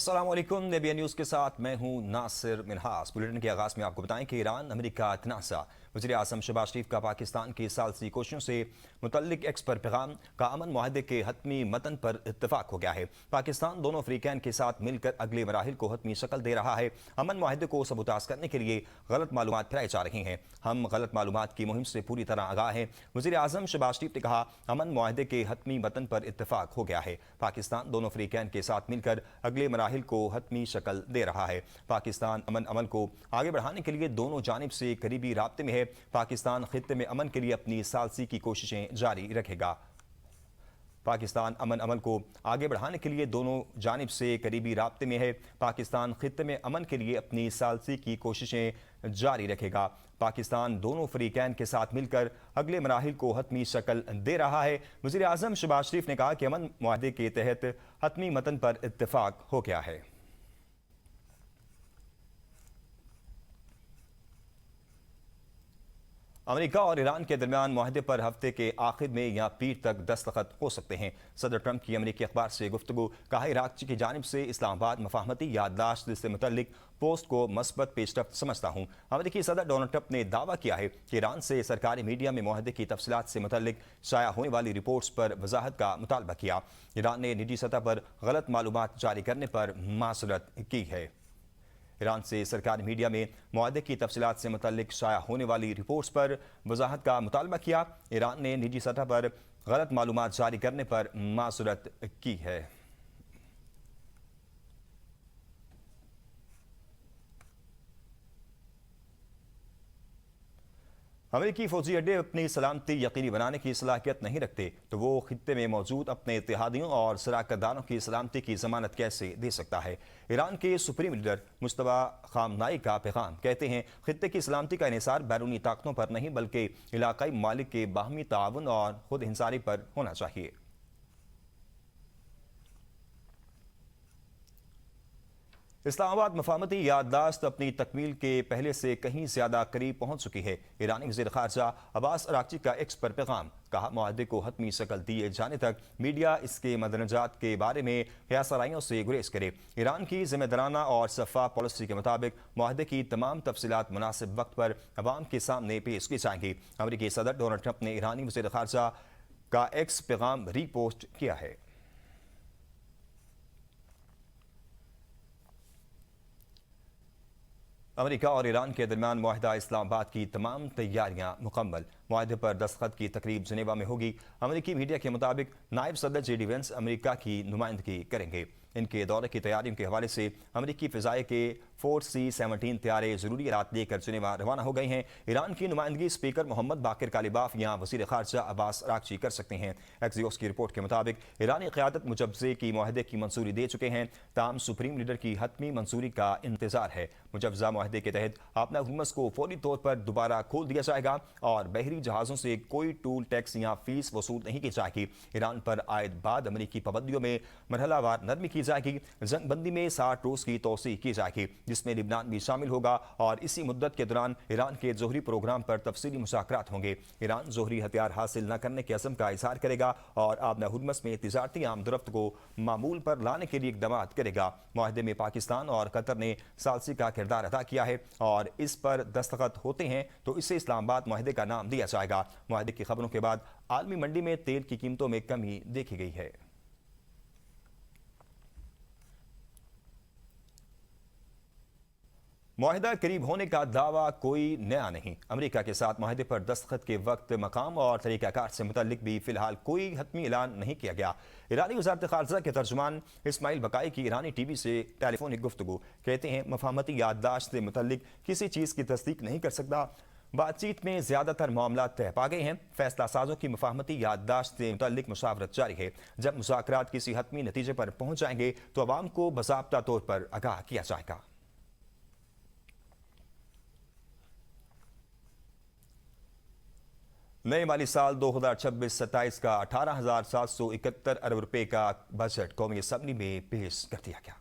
अस्सलाम वालेकुम। नेबिया न्यूज़ के साथ मैं हूं नासिर मिनहास। बुलेटिन के आगाज़ में आपको बताएं कि ईरान, अमेरिका, तनाज़ा, वज़ीर आज़म शहबाज शरीफ का पाकिस्तान की सालसी कोशिशों से मुतल्लिक एक्स पर पैगाम का अमन मुआहदे के हतमी मतन पर इत्तफाक हो गया है। पाकिस्तान दोनों अफ्रीकैन के साथ मिलकर अगले मराहिल को हतमी शक्ल दे रहा है। अमन मुआहदे को सबूताज़ करने के लिए गलत मालूमात फैलाई जा रही हैं। हम गलत मालूमात की मुहिम से पूरी तरह आगाह हैं। वज़ीर आज़म शहबाज शरीफ ने कहा, अमन मुआहदे के हतमी मतन पर इत्तफाक हो गया है। पाकिस्तान दोनों अफ्रीकैन के साथ मिलकर अगले मराहिल को हतमी शक्ल दे रहा है। पाकिस्तान अमन अमल को आगे बढ़ाने के लिए दोनों जानिब से करीबी राब्ते में है। पाकिस्तान खित्ते में अमन के लिए अपनी सालसी की कोशिशें जारी रखेगा। पाकिस्तान अमन अमल को आगे बढ़ाने के लिए दोनों जानिब से करीबी राब्ते में है। पाकिस्तान खित्ते में अमन के लिए अपनी सालसी की कोशिशें जारी रखेगा। पाकिस्तान दोनों फरीकैन के साथ मिलकर अगले मराहिल को हतमी शक्ल दे रहा है। वज़ीर आज़म शहबाज शरीफ ने कहा कि अमन मुआहदे के तहत हतमी मतन पर इत्तफाक हो गया है। अमेरिका और ईरान के दरमियान मुआहदे पर हफ्ते के आखिर में या पीर तक दस्तखत हो सकते हैं। सदर ट्रंप की अमेरिकी अखबार से गुफ्तगू। कहा, इराक की जानिब से इस्लामाबाद मफाहमती याददाश्त से मुतल्लिक पोस्ट को मस्बत पेशरफ्त समझता हूँ। अमेरिकी सदर डोनाल्ड ट्रंप ने दावा किया है कि ईरान से सरकारी मीडिया में मुआहदे की तफसीलात से मुतल्लिक शाया होने वाली रिपोर्ट्स पर वजाहत का मुतालबा किया। ईरान ने निजी सतह पर गलत मालूमात जारी करने पर माज़रत की है। ईरान से सरकारी मीडिया में मुआहदे की तफसीलात से मुतल्लिक शाया होने वाली रिपोर्ट्स पर वजाहत का मुतालबा किया। ईरान ने निजी सतह पर गलत मालूमात जारी करने पर माज़रत की है। अमेरिकी फौजी अड्डे अपनी सलामती यकीनी बनाने की सलाहियत नहीं रखते तो वो खित्ते में मौजूद अपने इत्तेहादियों और शराकतदारों की सलामती की जमानत कैसे दे सकता है। ईरान के सुप्रीम लीडर मुस्तफा खामनाई का पैगाम। कहते हैं, खित्ते की सलामती का इन्हिसार बैरूनी ताकतों पर नहीं बल्कि इलाकाई ममालिक के बाहमी ताउन और खुद इंसानी पर होना चाहिए। इस्लामाबाद मफाहमती याददाश्त अपनी तकमील के पहले से कहीं ज्यादा करीब पहुंच चुकी है। ईरानी वज़ीर ख़ारजा अब्बास अराग़ची का एक्स पर पैगाम। कहा, मुआहदे को हतमी शक्ल दिए जाने तक मीडिया इसके मदनजात के बारे में क़यासराइयों से गुरेज करे। ईरान की ज़िम्मेदाराना और शफ़ाफ़ पॉलिसी के मुताबिक मुआहदे की तमाम तफसीलात मुनासिब वक्त पर अवाम के सामने पेश की जाएंगी। अमेरिकी सदर डोनाल्ड ट्रंप ने ईरानी वज़ीर ख़ारजा का एक्स पैगाम रीपोस्ट किया है। अमेरिका और ईरान के दरमियान मुआहदा इस्लामाबाद की तमाम तैयारियां मुकम्मल। मुआहदे पर दस्तखत की तकरीब जिनेवा में होगी। अमेरिकी मीडिया के मुताबिक नायब सदर JD वेंस अमेरिका की नुमाइंदगी करेंगे। इनके दौरे की तैयारियों के हवाले से अमेरिकी फ़िज़ाए के 4C-17 त्यारे ज़रूरी आलात लेकर जिनेवा रवाना हो गए हैं। ईरान की नुमाइंदगी स्पीकर मोहम्मद बाकिर कालिबाफ या वज़ीर ख़ारजा अब्बास अराग़ची कर सकते हैं। एक्सियोस की रिपोर्ट के मुताबिक ईरानी क़यादत मुजवज़े की मुआहदे की मंजूरी दे चुके हैं। ताम सुप्रीम लीडर की हतमी मंजूरी का इंतज़ार है। मुजवज़ा मुआहदे के तहत अपना हुकूमत को फौरी तौर पर दोबारा खोल दिया जाएगा और बहरी जहाज़ों से कोई टूल टैक्स या फीस वसूल नहीं की जाएगी। ईरान पर आयद बाद अमेरिकी पाबंदियों में मरहलावार नरमी की जाएगी। जंग बंदी में 60 रोज़ की तोसी की जाएगी, जिसमें लिबनान भी शामिल होगा और इसी मुद्दत के दौरान ईरान के जोहरी प्रोग्राम पर तफसीली मुज़ाकरात होंगे। ईरान जोहरी हथियार हासिल न करने के अज़म का इज़हार करेगा और आबना हुर्मस में तिजारती आमदरफ्त को मामूल पर लाने के लिए इक़दाम करेगा। मुआहदे में पाकिस्तान और कतर ने सालसी का किरदार अदा किया है और इस पर दस्तखत होते हैं तो इसे इस्लामाबाद मुआहदे का नाम दिया जाएगा। मुआहदे की खबरों के बाद आलमी मंडी में तेल की कीमतों में कमी देखी गई है। मुआहिदा करीब होने का दावा कोई नया नहीं। अमेरिका के साथ मुआहिदे पर दस्तखत के वक्त मकाम और तरीक़ाकार से मुतल्लिक भी फिलहाल कोई हतमी ऐलान नहीं किया गया। ईरानी वज़ारत ख़ारजा के तर्जुमान इस्माइल बकाई की ईरानी TV से टेलीफोनिक गुफ्तगू। कहते हैं, मफाहमती याददाश्त से मुतल्लिक किसी चीज़ की तस्दीक नहीं कर सकता। बातचीत में ज़्यादातर मामला तय पा गए हैं। फैसला साजों की मफाहमती याददाश्त से मुतल्लिक मुशावरत जारी है। जब मुज़ाकरात किसी हतमी नतीजे पर पहुँच जाएंगे तो अवाम को बाज़ाब्ता तौर पर आगाह किया जाएगा। नए माली साल 2026-27 का 18,771 अरब रुपए का बजट कौमी असम्बली में पेश कर दिया गया।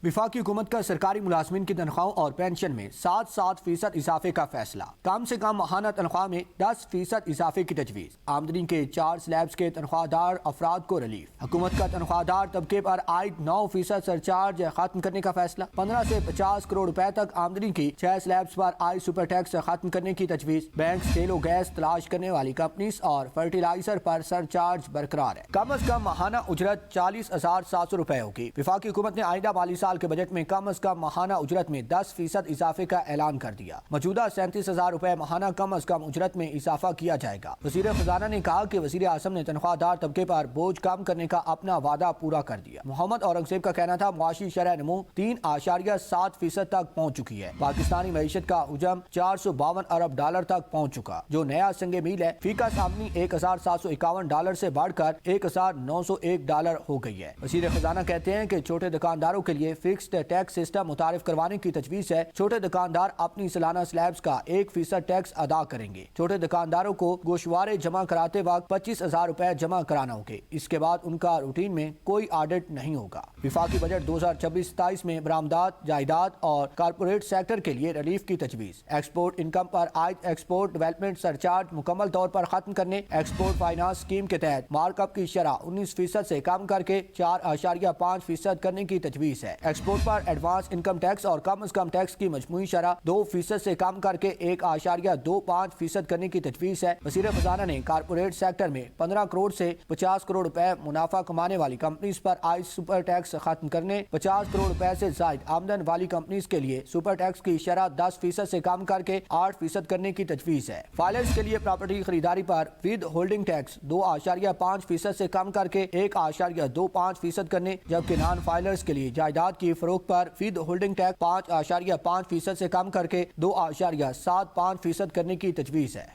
वफाकी हुकूमत का सरकारी मुलाजमीन की तनख्वाहों और पेंशन में 7% इजाफे का फैसला। कम से कम माहाना तनख्वाह में 10% इजाफे की तजवीज़। आमदनी के 4 स्लैब्स के तनख्वाहदार अफराद को रिलीफ। हुकूमत का तनख्वाहदार तबके पर आयद 9% सरचार्ज खत्म करने का फैसला। 15 से 50 करोड़ रुपए तक आमदनी की 6 स्लैब्स पर आयद सुपर टैक्स खत्म करने की तजवीज़। बैंक तेल और गैस तलाश करने वाली कंपनीज और फर्टिलाइजर पर सरचार्ज बरकरार है। कम अज कम माहाना उजरत 40,700 रुपए होगी। वफाकी हुकूमत ने आइंदा माली साल के बजट में कम अज कम माहाना उजरत में 10% इजाफे का ऐलान कर दिया। मौजूदा 37,000 रुपए माहाना कम अज कम उजरत में इजाफा किया जाएगा। वजीर खजाना ने कहा कि वजीर आजम ने तनख्वाहदार तबके पर बोझ कम करने का अपना वादा पूरा कर दिया। मोहम्मद औरंगजेब का कहना था मुआशी शरह नमू 3.7% तक पहुँच चुकी है। पाकिस्तानी मईशत का हुजम 452 अरब डॉलर तक पहुँच चुका, जो नया संगे मील है। फीकस आमदनी 1,751 डॉलर से बढ़कर 1,901 डॉलर हो गई है। वजीर खजाना कहते हैं कि छोटे दुकानदारों के लिए फिक्स्ड टैक्स सिस्टम मुतारिफ करवाने की तजवीज़ है। छोटे दुकानदार अपनी सालाना स्लैब्स का 1% टैक्स अदा करेंगे। छोटे दुकानदारों को गोशवारे जमा कराते वक्त 25,000 रुपए जमा कराना होंगे। इसके बाद उनका रूटीन में कोई ऑडिट नहीं होगा। विफाकी बजट 2026-27 में बरामदात, जायदाद और कारपोरेट सेक्टर के लिए रिलीफ की तजवीज़। एक्सपोर्ट इनकम पर आयद एक्सपोर्ट डेवलपमेंट सरचार्ज मुकम्मल तौर पर खत्म करने। एक्सपोर्ट फाइनेंस स्कीम के तहत मार्कअप की शरह 19% से कम करके 4.5% करने की तजवीज़ है। एक्सपोर्ट पर एडवांस इनकम टैक्स और कम अज कम टैक्स की मजमूई शरह 2% से कम करके 1.25% करने की तजवीज़ है। वज़ीर खजाना ने कारपोरेट सेक्टर में 15 करोड़ से 50 करोड़ रुपए मुनाफा कमाने वाली कंपनीज पर आयद सुपर टैक्स खत्म करने, 50 करोड़ रुपए से जायद आमदन वाली कंपनीज के लिए सुपर टैक्स की शरह 10% से कम करके 8% करने की तजवीज़ है। फाइलेंस के लिए प्रॉपर्टी खरीदारी पर विद होल्डिंग टैक्स 2.5% से कम करके 1.25% करने, जबकि नॉन फाइलर्स के लिए जायदाद की फरोख्त पर विद होल्डिंग टैक्स 5.5% से कम करके 2.75% करने की तजवीज़ है।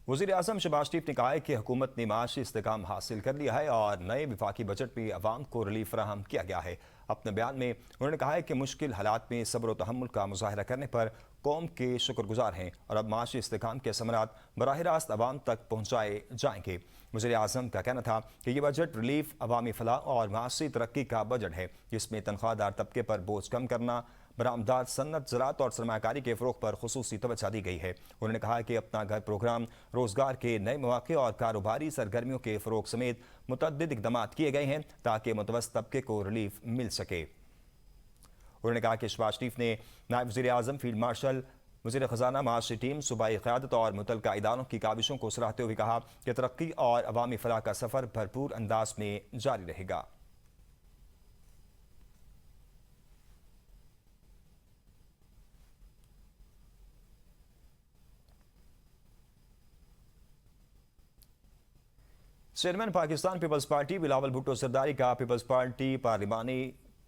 वज़ीर आज़म शहबाज शरीफ ने कहा है कि हुकूमत ने माशी इस्तेकाम हासिल कर लिया है और नए विफाकी बजट में अवाम को रिलीफ फराहम किया गया है। अपने बयान में उन्होंने कहा है कि मुश्किल हालात में सब्र व तहम्मुल का मुजाहरा करने पर कौम के शुक्रगुजार हैं और अब माशी इस्तेकाम के समरात बराह रास्त अवाम तक पहुँचाए जाएंगे। वज़ीर आज़म का कहना था कि ये बजट रिलीफ, अवामी फलाह और माशी तरक्की का बजट है, जिसमें तनख्वाहदार तबके पर बोझ कम करना, बरामदात, सन्नत, ज़राअत और सरमाकारी के फ़रोग़ पर खुसूसी तवज्जो दी गई है। उन्होंने कहा कि अपना घर प्रोग्राम, रोज़गार के नए मौक़े और कारोबारी सरगर्मियों के फ़रोग़ समेत मुतअद्दिद इक़दाम किए गए हैं ताकि मुतवस्सित तबके को रिलीफ मिल सके। उन्होंने कहा कि शहबाज शरीफ ने नायब वज़ीर आज़म, फील्ड मार्शल, वज़ीर ख़जाना, माशी टीम, सूबाई क़यादत और मुतल्लिक़ा इदारों की काविशों को सराहते हुए कहा कि तरक्की और अवामी फलाह का सफ़र भरपूर अंदाज में जारी रहेगा। चेयरमैन पाकिस्तान पीपल्स पार्टी बिलावल भुट्टो जरदारी का पीपल्स पार्टी पार्लिमानी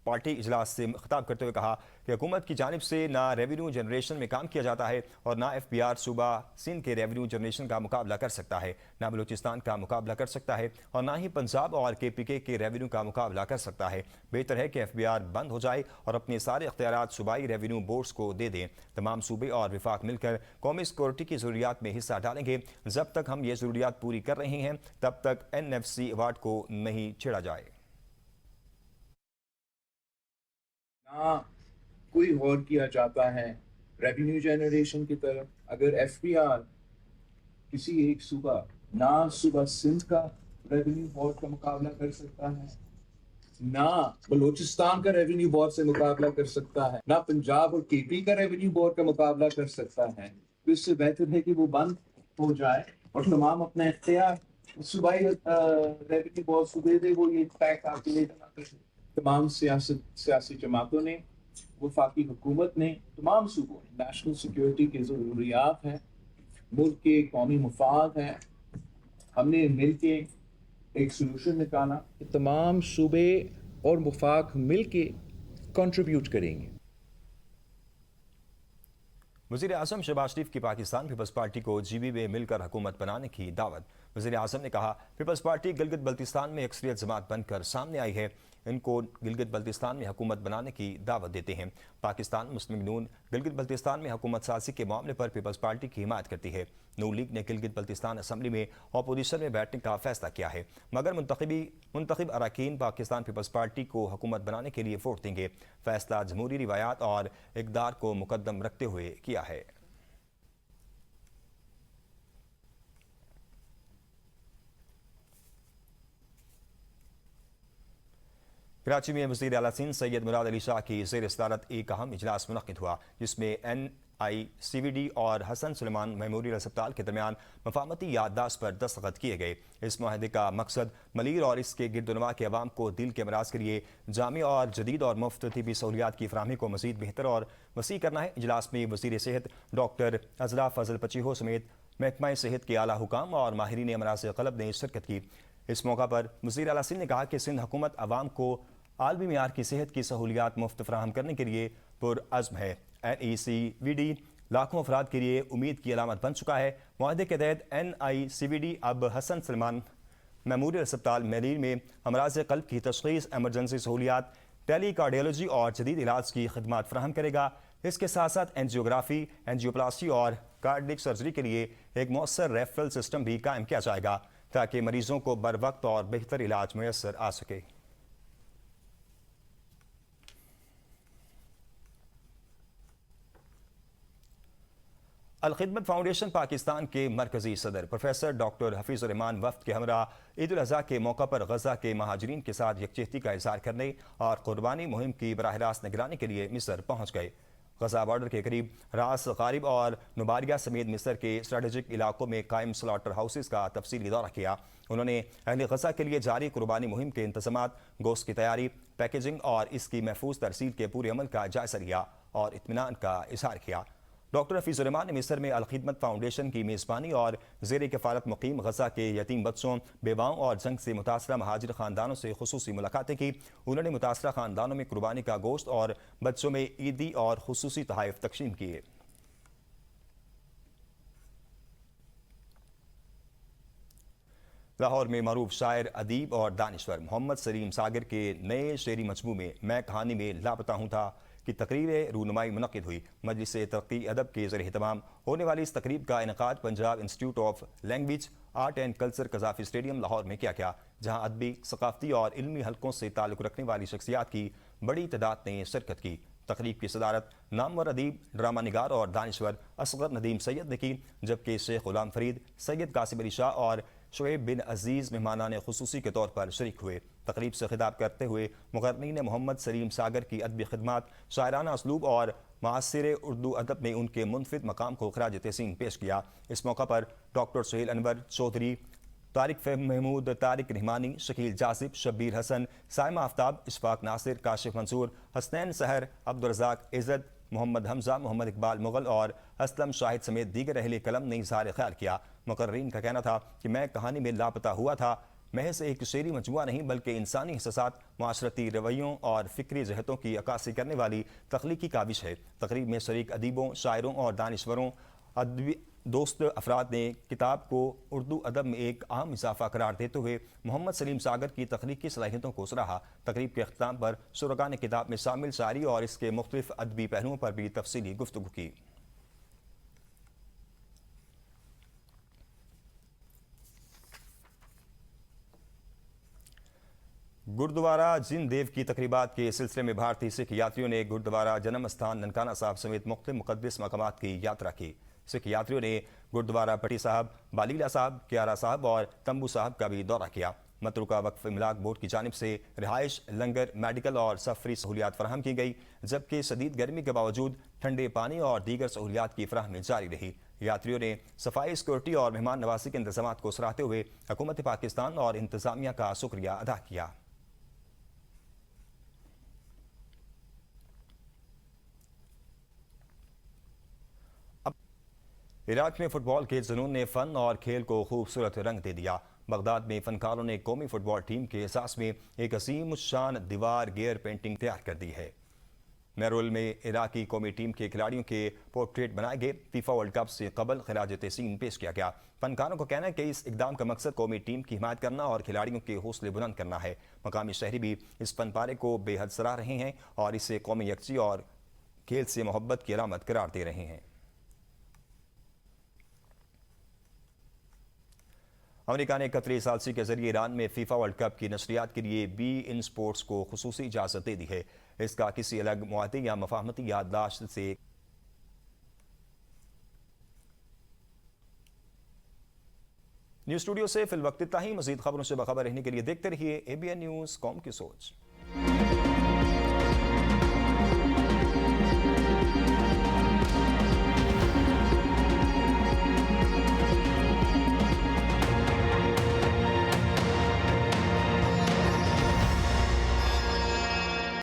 पार्टी इजलास से खिताब करते हुए कहा कि हुकूमत की जानिब से ना रेवेन्यू जनरेशन में काम किया जाता है और ना FBR सूबा सिंध के रेवेन्यू जनरेशन का मुकाबला कर सकता है, ना बलूचिस्तान का मुकाबला कर सकता है और ना ही पंजाब और KPK के रेवेन्यू का मुकाबला कर सकता है। बेहतर है कि FBR बंद हो जाए और अपने सारे इख्तियारात सूबाई रेवेन्यू बोर्ड्स को दे दें। तमाम सूबे और विफाक मिलकर कौमी सिक्योरिटी की ज़रूरियात में हिस्सा डालेंगे। जब तक हम ये ज़रूरियात पूरी कर रहे हैं तब तक NFC अवार्ड को नहीं छेड़ा जाए। ना कोई गौर किया जाता है रेवेन्यू जनरेशन की तरफ। अगर FBR किसी एक सूबा, ना सूबा सिंध का रेवेन्यू बोर्ड का मुकाबला कर सकता है, ना बलूचिस्तान का रेवेन्यू बोर्ड से मुकाबला कर सकता है, ना पंजाब और KP का रेवेन्यू बोर्ड का मुकाबला कर सकता है, तो इससे बेहतर है कि वो बंद हो जाए और तमाम अपना इख्तियार सूबाई रेवेन्यू बोर्ड सूबे दे। वो ये टैक्स आपके तमाम सियासी जमातों ने, वफाकी हुकूमत ने, तमाम सूबों ने नेशनल सिक्योरिटी की ज़रूरियात हैं, मुल्क के कौमी मफाद हैं। हमने मिल के एक सोल्यूशन निकाला कि तमाम सूबे और वफाक मिल के कंट्रीब्यूट करेंगे। वज़ीर आज़म शहबाज शरीफ की पाकिस्तान पीपल्स पार्टी को GB में मिलकर हुकूमत बनाने की दावत। वज़ीर आज़म ने कहा पीपल्स पार्टी गिलगित बल्तिस्तान में अक्सरियत जमात बनकर सामने आई है। ان کو گلگت بلتستان میں حکومت بنانے کی دعوت دیتے ہیں۔ پاکستان مسلم لیگ نون گلگت بلتستان میں حکومت سازی کے معاملے پر پیپلز پارٹی کی حمایت کرتی ہے۔ نون لیگ نے گلگت بلتستان اسمبلی میں اپوزیشن میں بیٹھنے کا فیصلہ کیا ہے، مگر منتخب اراکین پاکستان پیپلز پارٹی کو حکومت بنانے کے لیے ووٹ دیں گے۔ فیصلہ جمہوری روایات اور اقدار کو مقدم رکھتے ہوئے کیا ہے۔ کراچی میں وزیر اعلیٰ سندھ سید مراد علی شاہ کی زیر صدارت ایک اہم اجلاس منعقد ہوا، جس میں NICVD اور حسن سلیمان میموریل اسپتال کے درمیان مفاہمتی یادداشت پر دستخط کیے گئے۔ اس معاہدے کا مقصد ملیر اور اس کے گرد و نواح کے عوام کو دل کے امراض کے لیے جامع اور جدید اور مفت طبی سہولیات کی فراہمی کو مزید بہتر اور وسیع کرنا ہے۔ اجلاس میں وزیر صحت ڈاکٹر عزرا فضل پچیہو سمیت محکمہ صحت کے اعلیٰ حکام اور ماہرین امراض قلب نے شرکت کی۔ اس موقع پر وزیر اعلیٰ سندھ نے کہا کہ سندھ حکومت عوام کو عالمی معیار کی صحت کی سہولیات مفت فراہم کرنے کے لیے پرعزم ہے۔ NICVD لاکھوں افراد کے لیے امید کی علامت بن چکا ہے۔ معاہدے کے تحت NICVD اب حسن سلمان میموریل اسپتال ملیر میں امراض قلب کی تشخیص، ایمرجنسی سہولیات، ٹیلی کارڈیولوجی اور جدید علاج کی خدمات فراہم کرے گا۔ اس کے ساتھ ساتھ اینجیوگرافی، اینجیوپلاسٹی اور کارڈیک سرجری کے لیے ایک مؤثر ریفرل سسٹم بھی قائم کیا جائے گا تاکہ مریضوں کو بروقت اور بہتر علاج میسر آ سکے۔ الخدمت فاؤنڈیشن پاکستان کے مرکزی صدر پروفیسر ڈاکٹر حفیظ الرحمان وفد کے ہمراہ عید الاضحیٰ کے موقع پر غزہ کے مہاجرین کے ساتھ یکجہتی کا اظہار کرنے اور قربانی مہم کی براہ راست نگرانی کے لیے مصر پہنچ گئے۔ غزہ بارڈر کے قریب راس غارب اور نباریہ سمیت مصر کے اسٹریٹجک علاقوں میں قائم سلاٹر ہاؤسز کا تفصیلی دورہ کیا۔ انہوں نے اہل غزہ کے لیے جاری قربانی مہم کے انتظامات، گوشت کی تیاری، پیکیجنگ اور اس کی محفوظ ترسیل کے پورے عمل کا جائزہ لیا اور اطمینان کا اظہار کیا۔ ڈاکٹر حفیظ الرحمان نے مصر میں الخدمت فاؤنڈیشن کی میزبانی اور زیر کفالت مقیم غزہ کے یتیم بچوں، بیواؤں اور جنگ سے متاثرہ مہاجر خاندانوں سے خصوصی ملاقاتیں کی۔ انہوں نے متاثرہ خاندانوں میں قربانی کا گوشت اور بچوں میں عیدی اور خصوصی تحائف تقسیم کیے۔ لاہور میں معروف شاعر، ادیب اور دانشور محمد سلیم ساگر کے نئے شعری مجموعے میں کہانی میں لاپتہ ہوں تھا کی تقریب رونمائی منعقد ہوئی۔ مجلس ترقی ادب کے زیر اہتمام ہونے والی اس تقریب کا انعقاد Punjab institute of language, art and culture Gaddafi stadium Lahore میں کیا گیا، جہاں ادبی، ثقافتی اور علمی حلقوں سے تعلق رکھنے والی شخصیات کی بڑی تعداد نے شرکت کی۔ تقریب کی صدارت نامور ادیب، ڈرامہ نگار اور دانشور اصغر ندیم سید نے کی، جبکہ شیخ غلام فرید، سید قاسم علی شاہ اور شعیب بن عزیز مہمانان خصوصی کے طور پر شریک ہوئے۔ تقریب سے خطاب کرتے ہوئے مقررین نے محمد سلیم ساگر کی ادبی خدمات، شاعرانہ اسلوب اور معاصر اردو ادب میں ان کے منفرد مقام کو خراج تحسین پیش کیا۔ اس موقع پر ڈاکٹر سہیل انور چودھری، طارق فہم محمود، طارق رحمانی، شکیل جاسب، شبیر حسن، سائمہ آفتاب، اشفاق ناصر، کاشف منصور، حسنین سحر، عبدالرزاق عزت، محمد حمزہ، محمد اقبال مغل اور اسلم شاہد سمیت دیگر اہل قلم نے اظہار خیال کیا۔ مقررین کا کہنا تھا کہ میں کہانی میں لاپتہ ہوا تھا محض ایک شعری مجموعہ نہیں بلکہ انسانی احساسات، معاشرتی رویوں اور فکری جہتوں کی عکاسی کرنے والی تخلیقی کاوش ہے۔ تقریب میں شریک ادیبوں، شاعروں اور دانشوروں، ادبی دوست افراد نے کتاب کو اردو ادب میں ایک اہم اضافہ قرار دیتے ہوئے محمد سلیم ساگر کی تخلیقی صلاحیتوں کو سراہا۔ تقریب کے اختتام پر شرکاء نے کتاب میں شامل شاعری اور اس کے مختلف ادبی پہلوؤں پر بھی تفصیلی گفتگو کی۔ گردوارہ جن دیو کی تقریبات کے سلسلے میں بھارتی سکھ یاتریوں نے گردوارہ جنم استھان ننکانہ صاحب سمیت مختلف مقدس مقامات کی یاترا کی۔ سکھ یاتریوں نے گردوارہ پٹی صاحب، بالیلا صاحب، کیارا صاحب اور تمبو صاحب کا بھی دورہ کیا۔ متروکہ وقف املاک بورڈ کی جانب سے رہائش، لنگر، میڈیکل اور سفری سہولیات فراہم کی گئی، جبکہ شدید گرمی کے باوجود ٹھنڈے پانی اور دیگر سہولیات کی فراہمی جاری رہی۔ یاتریوں نے صفائی، سیکورٹی اور مہمان نوازی کے انتظامات کو سراہتے ہوئے حکومت پاکستان اور انتظامیہ کا شکریہ ادا کیا۔ عراق میں فٹ بال کے جنون نے فن اور کھیل کو خوبصورت رنگ دے دیا۔ بغداد میں فنکاروں نے قومی فٹ بال ٹیم کے احساس میں ایک عظیم الشان دیوار گیئر پینٹنگ تیار کر دی ہے۔ میرول میں عراقی قومی ٹیم کے کھلاڑیوں کے پورٹریٹ بنائے گئے۔ فیفا ورلڈ کپ سے قبل خراج تحسین پیش کیا گیا۔ فنکاروں کا کہنا ہے کہ اس اقدام کا مقصد قومی ٹیم کی حمایت کرنا اور کھلاڑیوں کے حوصلے بلند کرنا ہے۔ مقامی شہری بھی اس فن پارے کو بے حد سراہ رہے ہیں اور اسے قومی یکجہتی اور کھیل سے محبت کی علامت قرار دے رہے ہیں۔ امریکہ نے قطری ثالثی کے ذریعے ایران میں فیفا ورلڈ کپ کی نشریات کے لیے بی ان سپورٹس کو خصوصی اجازت دے دی ہے۔ اس کا کسی الگ معاہدے یا مفاہمتی یادداشت سے نیوز اسٹوڈیو سے فی الوقت اتنا ہی۔ مزید خبروں سے باخبر رہنے کے لیے دیکھتے رہیے ABN نیوز قوم کی سوچ۔